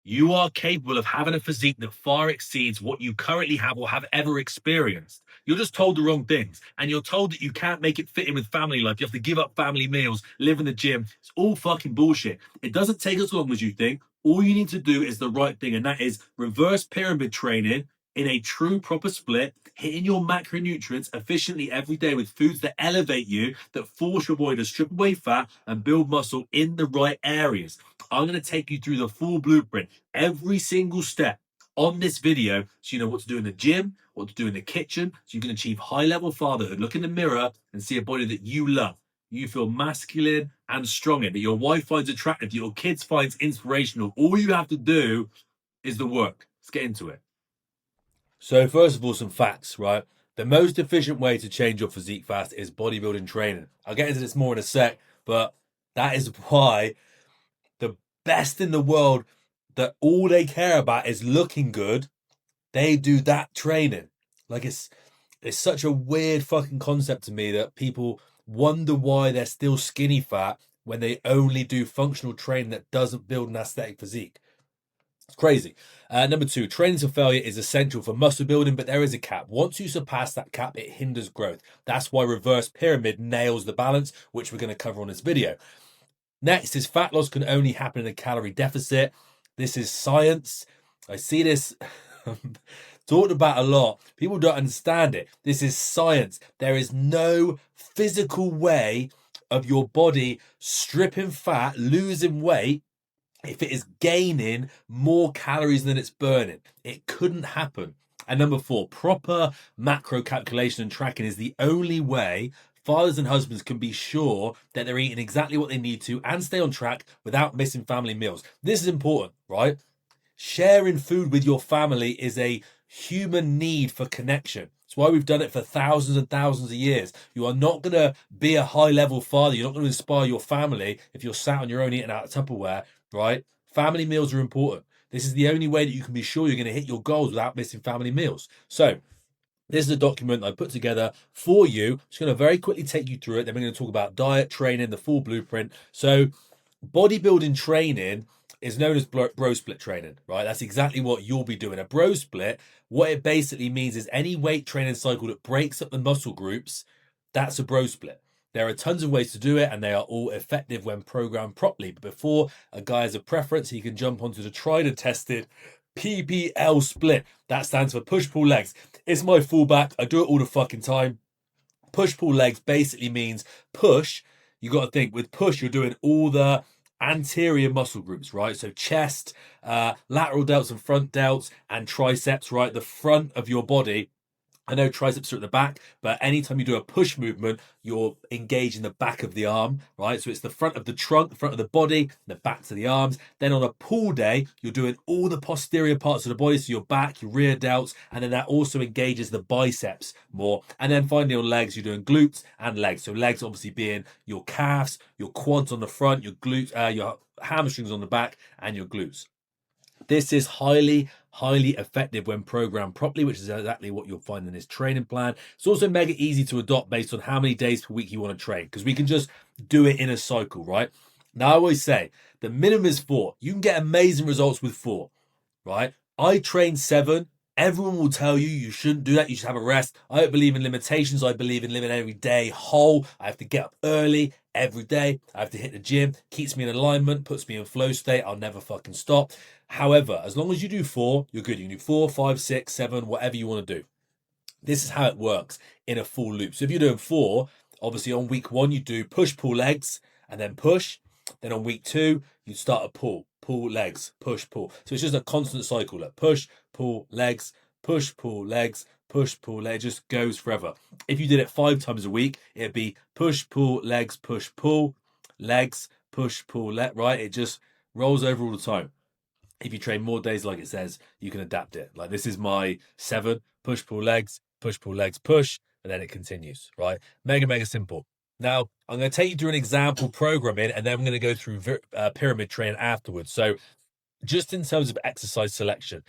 You are capable of having a physique that far exceeds what you currently have or have ever experienced. You're just told the wrong things. And you're told that you can't make it fit in with family life. You have to give up family meals, live in the gym. It's all fucking bullshit. It doesn't take as long as you think. All you need to do is the right thing, and that is reverse pyramid training in a true proper split, hitting your macronutrients efficiently every day with foods that elevate you, that force your body to strip away fat and build muscle in the right areas. I'm going to take you through the full blueprint, every single step on this video, so you know what to do in the gym, what to do in the kitchen, so you can achieve high level fatherhood. Look in the mirror and see a body that you love. You feel masculine and strong in, that your wife finds attractive, that your kids finds inspirational. All you have to do is the work. Let's get into it. So, first of all, some facts, right? The most efficient way to change your physique fast is bodybuilding training. I'll get into this more in a sec, but that is why the best in the world, that all they care about is looking good, they do that training. Like it's such a weird fucking concept to me that people wonder why they're still skinny fat when they only do functional training that doesn't build an aesthetic physique. It's crazy. Number two, training to failure is essential for muscle building, but there is a cap. Once you surpass that cap, it hinders growth. That's why reverse pyramid nails the balance, which we're going to cover on this video. Next is fat loss can only happen in a calorie deficit. This is science. I see this talked about a lot. People don't understand it. This is science. There is no physical way of your body stripping fat, losing weight, if it is gaining more calories than it's burning. It couldn't happen. And number four, proper macro calculation and tracking is the only way fathers and husbands can be sure that they're eating exactly what they need to and stay on track without missing family meals. This is important, right? Sharing food with your family is a human need for connection. It's why we've done it for thousands and thousands of years. You are not going to be a high level father. You're not going to inspire your family if you're sat on your own eating out of Tupperware, right? Family meals are important. This is the only way that you can be sure you're going to hit your goals without missing family meals. So, this is a document I put together for you. I'm just going to very quickly take you through it. Then we're going to talk about diet, training, the full blueprint. So, bodybuilding training is known as bro split training, right? That's exactly what you'll be doing. A bro split, what it basically means is any weight training cycle that breaks up the muscle groups, that's a bro split. There are tons of ways to do it, and they are all effective when programmed properly. But before a guy has a preference, he can jump onto the tried and tested PPL split. That stands for push pull legs. It's my fallback. I do it all the fucking time. Push pull legs basically means push. You got to think with push, you're doing all the anterior muscle groups, right? So chest, lateral delts and front delts, and triceps, right? The front of your body. I know triceps are at the back, but anytime you do a push movement, you're engaging the back of the arm, right? So it's the front of the trunk, the front of the body, the back to the arms. Then on a pull day, you're doing all the posterior parts of the body, so your back, your rear delts, and then that also engages the biceps more. And then finally on legs, you're doing glutes and legs. So legs obviously being your calves, your quads on the front, your glutes, your hamstrings on the back, and your glutes. This is highly effective when programmed properly, which is exactly what you'll find in this training plan. It's also mega easy to adopt based on how many days per week you want to train, because we can just do it in a cycle, right? Now, I always say the minimum is 4. You can get amazing results with 4, right? I train 7. Everyone will tell you you shouldn't do that. You should have a rest. I don't believe in limitations. I believe in living every day whole. I have to get up early every day. I have to hit the gym. Keeps me in alignment, puts me in flow state. I'll never fucking stop. However, as long as you do 4, you're good. You can do 4, 5, 6, 7, whatever you want to do. This is how it works in a full loop. So if you're doing 4, obviously on week 1, you do push, pull legs, and then push. Then on week 2, you start a pull, pull legs, push, pull. So it's just a constant cycle. Like push, pull legs, push, pull legs, push, pull legs. It just goes forever. If you did it 5 times a week, it'd be push, pull legs, push, pull legs, push, pull right? It just rolls over all the time. If you train more days, like it says, you can adapt it. Like this is my 7, push, pull legs, push, and then it continues, right? Mega simple. Now, I'm going to take you through an example programming, and then I'm going to go through pyramid training afterwards. So just in terms of exercise selection,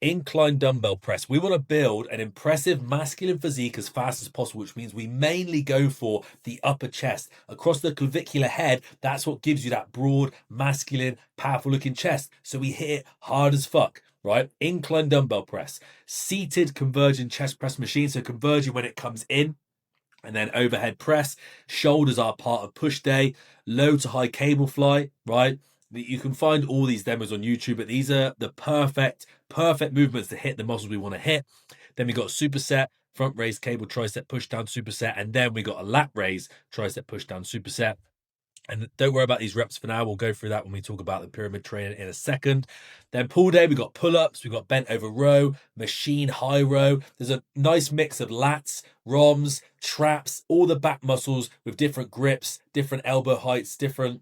Incline dumbbell press. We want to build an impressive masculine physique as fast as possible, which means we mainly go for the upper chest. Across the clavicular head, that's what gives you that broad, masculine, powerful looking chest. So we hit it hard as fuck, right? Incline dumbbell press. Seated converging chest press machine. So converging when it comes in. And then overhead press. Shoulders are part of push day. Low to high cable fly, right? You can find all these demos on YouTube, but these are the perfect movements to hit the muscles we want to hit. Then we got superset, front raise cable tricep push down superset, and then we got a lat raise tricep push down superset. And don't worry about these reps for now. We'll go through that when we talk about the pyramid training in a second. Then pull day, we got pull-ups, we got bent over row, machine high row. There's a nice mix of lats, ROMs, traps, all the back muscles with different grips, different elbow heights, different,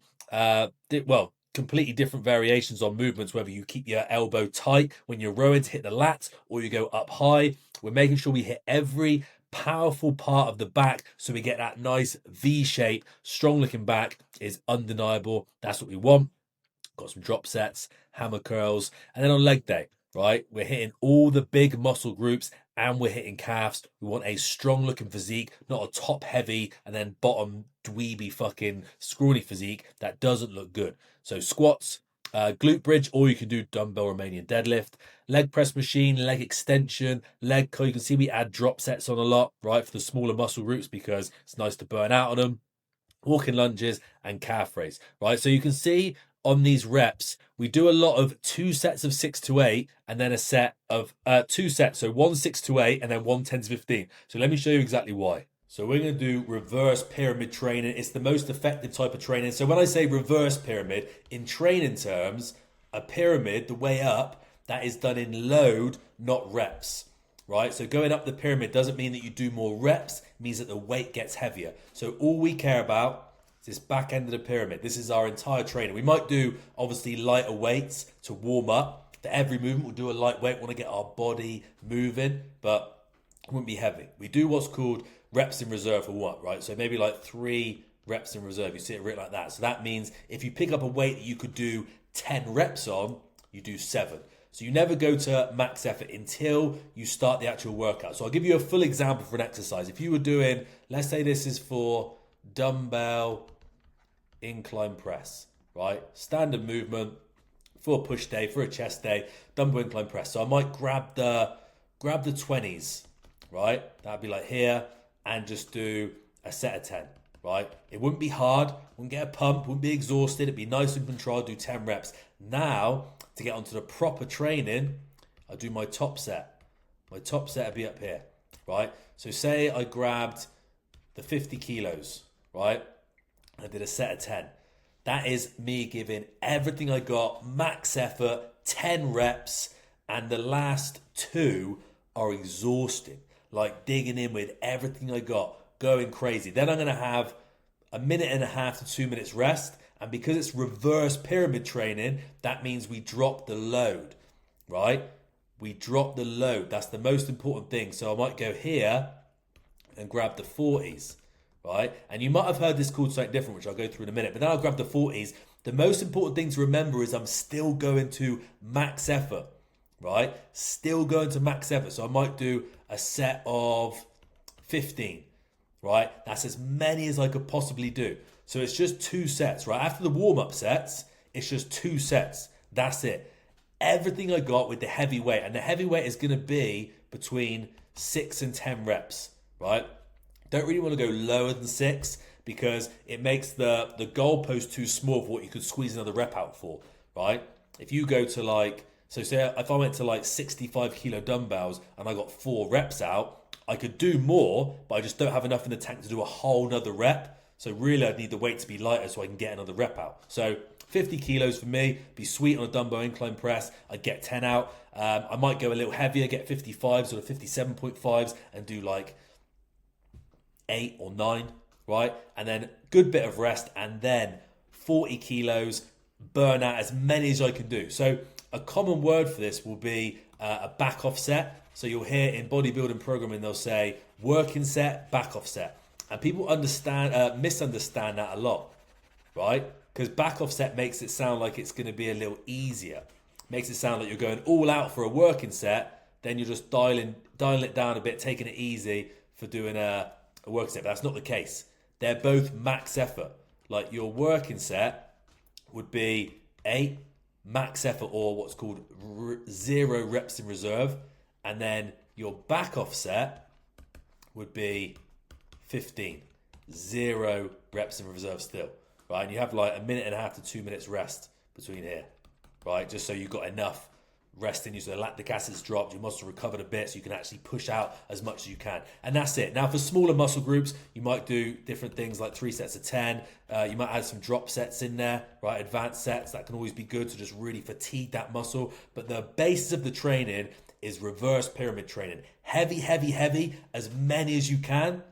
completely different variations on movements, whether you keep your elbow tight when you're rowing to hit the lats or you go up high. We're making sure we hit every powerful part of the back so we get that nice V shape. Strong looking back is undeniable. That's what we want. Got some drop sets, hammer curls, and then on leg day, right, we're hitting all the big muscle groups and we're hitting calves. We want a strong looking physique, not a top heavy and then bottom dweeby fucking scrawny physique that doesn't look good. So squats, glute bridge, or you can do dumbbell Romanian deadlift, leg press machine, leg extension, leg curl. You can see we add drop sets on a lot, right, for the smaller muscle groups because it's nice to burn out on them. Walking lunges and calf raise, right? So you can see on these reps, we do a lot of 2 sets of 6 to 8 and then a set of 2 sets. So 1 6 to 8 and then 1 10 to 15. So let me show you exactly why. So we're going to do reverse pyramid training. It's the most effective type of training. So when I say reverse pyramid, in training terms, a pyramid, the way up, that is done in load, not reps, right? So going up the pyramid doesn't mean that you do more reps. It means that the weight gets heavier. So all we care about is this back end of the pyramid. This is our entire training. We might do, obviously, lighter weights to warm up. For every movement, we'll do a light weight. We want to get our body moving, but it wouldn't be heavy. We do what's called reps in reserve for what, right? So maybe like 3 reps in reserve. You see it written like that. So that means if you pick up a weight that you could do 10 reps on, you do 7. So you never go to max effort until you start the actual workout. So I'll give you a full example for an exercise. If you were doing, let's say this is for dumbbell incline press, right? Standard movement for a push day, for a chest day, dumbbell incline press. So I might grab the 20s, right? That'd be like here, and just do a set of 10, right? It wouldn't be hard, wouldn't get a pump, wouldn't be exhausted, it'd be nice and controlled, do 10 reps. Now, to get onto the proper training, I do my top set. My top set would be up here, right? So say I grabbed the 50 kilos, right? I did a set of 10. That is me giving everything I got, max effort, 10 reps, and the last 2 are exhausting. Like digging in with everything I got, going crazy. Then I'm going to have a minute and a half to 2 minutes rest. And because it's reverse pyramid training, that means we drop the load, right? We drop the load. That's the most important thing. So I might go here and grab the 40s, right? And you might have heard this called something different, which I'll go through in a minute. But then I'll grab the 40s. The most important thing to remember is I'm still going to max effort, right? Still going to max effort. So I might do a set of 15, right? That's as many as I could possibly do. So it's just 2 sets, right? After the warm-up sets, it's just 2 sets. That's it. Everything I got with the heavy weight. And the heavy weight is going to be between 6 and 10 reps, right? Don't really want to go lower than 6 because it makes the goalpost too small for what you could squeeze another rep out for, right? If you go to like, so say if I went to like 65 kilo dumbbells and I got 4 reps out, I could do more, but I just don't have enough in the tank to do a whole nother rep. So really I'd need the weight to be lighter so I can get another rep out. So 50 kilos for me, be sweet on a dumbbell incline press. I'd get 10 out. I might go a little heavier, get 55s or 57.5s and do like 8 or 9, right? And then good bit of rest and then 40 kilos, burn out as many as I can do. So a common word for this will be a back off set. So you'll hear in bodybuilding programming, they'll say working set, back off set. And people misunderstand that a lot, right? Because back offset makes it sound like it's going to be a little easier. makes it sound like you're going all out for a working set, then you're just dialing it down a bit, taking it easy for doing a working set. But that's not the case. They're both max effort. Like your working set would be 8 max effort, or what's called 0 reps in reserve, and then your back off set would be 15, 0 reps in reserve still, right? And you have like a minute and a half to 2 minutes rest between here, right? Just so you've got enough rest in you, so the lactic acid's dropped, your muscle recovered a bit, so you can actually push out as much as you can. And that's it. Now, for smaller muscle groups, you might do different things like 3 sets of 10. You might add some drop sets in there, right? Advanced sets, that can always be good to just really fatigue that muscle. But the basis of the training is reverse pyramid training. Heavy, heavy, heavy, as many as you can,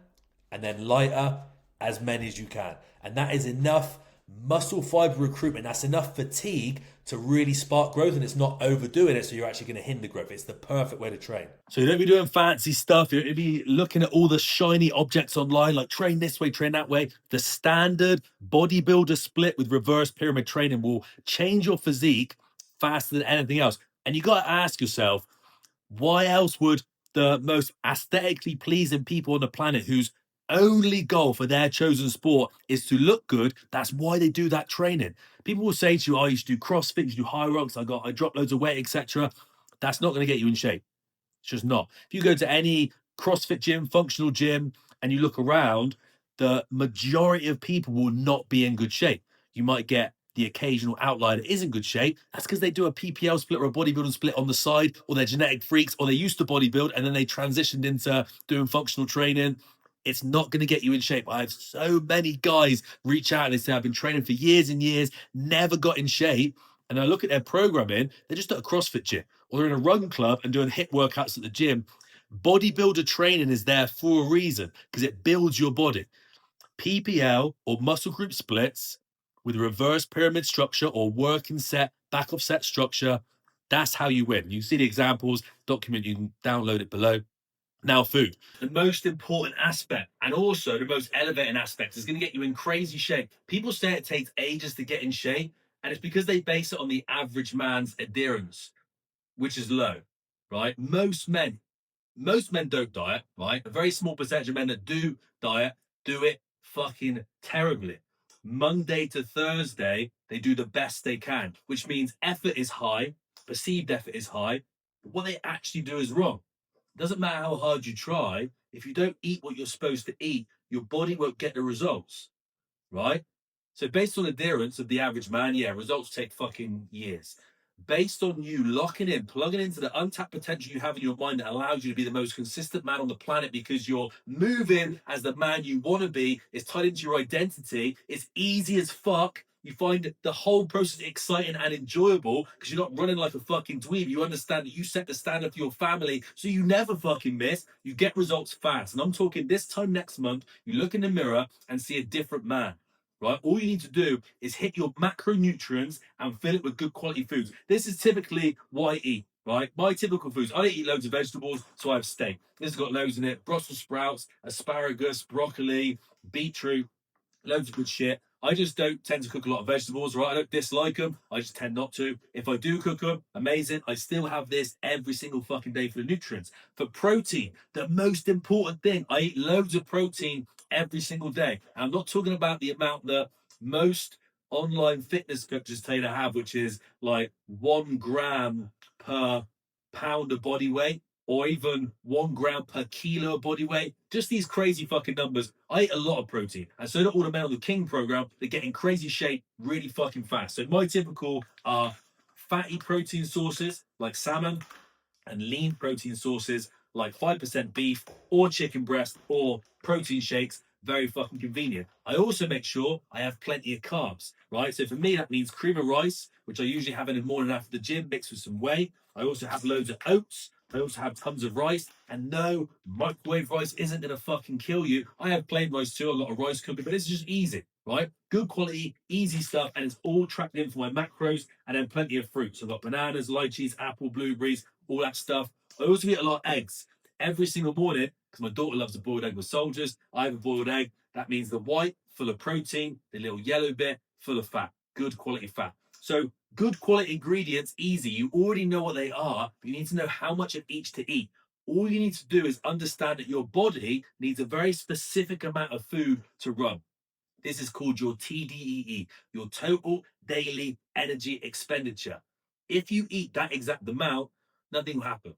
and then lighter, as many as you can. And that is enough muscle fiber recruitment. That's enough fatigue to really spark growth, and it's not overdoing it, so you're actually going to hinder growth. It's the perfect way to train. So you don't be doing fancy stuff. You'll be looking at all the shiny objects online, like train this way, train that way. The standard bodybuilder split with reverse pyramid training will change your physique faster than anything else. And you got to ask yourself, why else would the most aesthetically pleasing people on the planet, whose only goal for their chosen sport is to look good, that's why they do that training? People will say to you, oh, you should do CrossFit, you should do high rocks, I dropped loads of weight, etc. That's not going to get you in shape. It's just not. If you go to any CrossFit gym, functional gym, and you look around, the majority of people will not be in good shape. You might get the occasional outlier that is in good shape. That's because they do a PPL split or a bodybuilding split on the side, or they're genetic freaks, or they used to bodybuild and then they transitioned into doing functional training. It's not going to get you in shape. I have so many guys reach out and they say, I've been training for years and years, never got in shape. And I look at their programming, they're just at a CrossFit gym, or they're in a run club and doing HIIT workouts at the gym. Bodybuilder training is there for a reason, because it builds your body. PPL or muscle group splits with a reverse pyramid structure or working set, back off set structure, that's how you win. You see the examples, document, you can download it below. Now, food. The most important aspect, and also the most elevating aspect, is going to get you in crazy shape. People say it takes ages to get in shape, and it's because they base it on the average man's adherence, which is low, right? Most men don't diet, right? A very small percentage of men that do diet do it fucking terribly. Monday to Thursday, they do the best they can, which means effort is high, perceived effort is high, but what they actually do is wrong. It doesn't matter how hard you try, if you don't eat what you're supposed to eat, your body won't get the results, right? So based on adherence of the average man, yeah, results take fucking years. Based on you locking in, plugging into the untapped potential you have in your mind that allows you to be the most consistent man on the planet, because you're moving as the man you want to be, it's tied into your identity, it's easy as fuck. You find the whole process exciting and enjoyable because you're not running like a fucking dweeb. You understand that you set the standard for your family, so you never fucking miss. You get results fast. And I'm talking this time next month, you look in the mirror and see a different man, right? All you need to do is hit your macronutrients and fill it with good quality foods. This is typically what I eat, right? My typical foods, I eat loads of vegetables, so I have steak. This has got loads in it: Brussels sprouts, asparagus, broccoli, beetroot, loads of good shit. I just don't tend to cook a lot of vegetables, right? I don't dislike them. I just tend not to. If I do cook them, amazing. I still have this every single fucking day for the nutrients. For protein, the most important thing, I eat loads of protein every single day. And I'm not talking about the amount that most online fitness coaches tell you to have, which is like 1 gram per pound of body weight, or even 1 gram per kilo of body weight. Just these crazy fucking numbers. I eat a lot of protein, and so do all the men on the King program. They get in crazy shape really fucking fast. So my typical are fatty protein sources like salmon, and lean protein sources like 5% beef or chicken breast or protein shakes. Very fucking convenient. I also make sure I have plenty of carbs, right? So for me, that means cream of rice, which I usually have in the morning after the gym, mixed with some whey. I also have loads of oats. I also have tons of rice. And no, microwave rice isn't going to fucking kill you. I have plain rice too. I've got a rice cooker, but it's just easy, right? Good quality, easy stuff, and it's all tracked in for my macros. And then plenty of fruits. I've got bananas, lychees, apple, blueberries, all that stuff. I also eat a lot of eggs every single morning because my daughter loves a boiled egg with soldiers. I have a boiled egg. That means the white, full of protein, the little yellow bit, full of fat, good quality fat. So Good quality ingredients, easy. You already know what they are, but you need to know how much of each to eat. All you need to do is understand that your body needs a very specific amount of food to run. This is called your TDEE, your total daily energy expenditure. If you eat that exact amount, nothing will happen,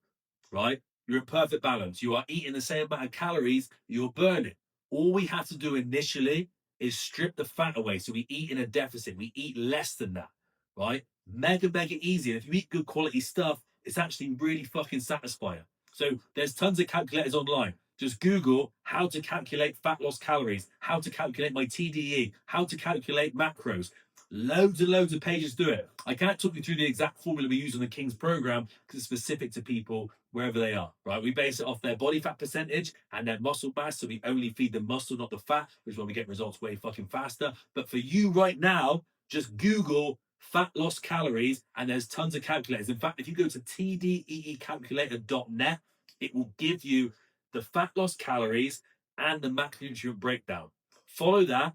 right? You're in perfect balance. You are eating the same amount of calories you're burning. All we have to do initially is strip the fat away. So we eat in a deficit. We eat less than that, right? Mega, mega easy. And if you eat good quality stuff, it's actually really fucking satisfying. So there's tons of calculators online. Just Google how to calculate fat loss calories, how to calculate my TDE, how to calculate macros. Loads and loads of pages do it. I can't talk you through the exact formula we use on the King's program because it's specific to people wherever they are, right? We base it off their body fat percentage and their muscle mass. So we only feed the muscle, not the fat, which is when we get results way fucking faster. But for you right now, just Google fat loss calories and there's tons of calculators. In fact, if you go to tdeecalculator.net, it will give you the fat loss calories and the macronutrient breakdown. Follow that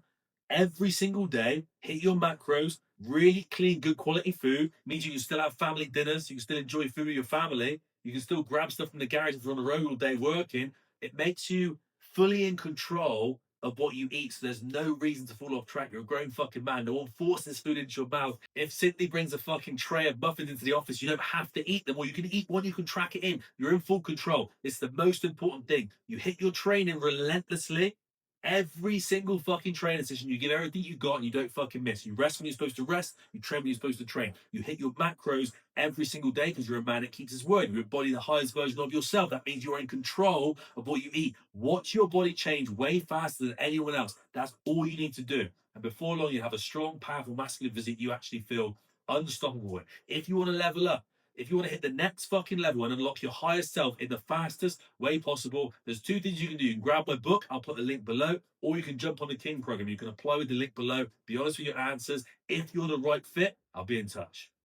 every single day, hit your macros, really clean, good quality food. Means you can still have family dinners, you can still enjoy food with your family, you can still grab stuff from the garage if you're on the road all day working. It makes you fully in control of what you eat, so there's no reason to fall off track. You're a grown fucking man. No one forces food into your mouth. If Sydney brings a fucking tray of muffins into the office, you don't have to eat them, or you can eat one, you can track it in. You're in full control. It's the most important thing. You hit your training relentlessly. Every single fucking training session, you give everything you got and you don't fucking miss. You rest when you're supposed to rest, you train when you're supposed to train. You hit your macros every single day because you're a man that keeps his word. You embody the highest version of yourself. That means you're in control of what you eat. Watch your body change way faster than anyone else. That's all you need to do. And before long, you have a strong, powerful, masculine physique you actually feel unstoppable with. If you want to level up, if you want to hit the next fucking level and unlock your highest self in the fastest way possible, there's two things you can do. You can grab my book, I'll put a link below, or you can jump on the King program. You can apply with the link below, be honest with your answers. If you're the right fit, I'll be in touch.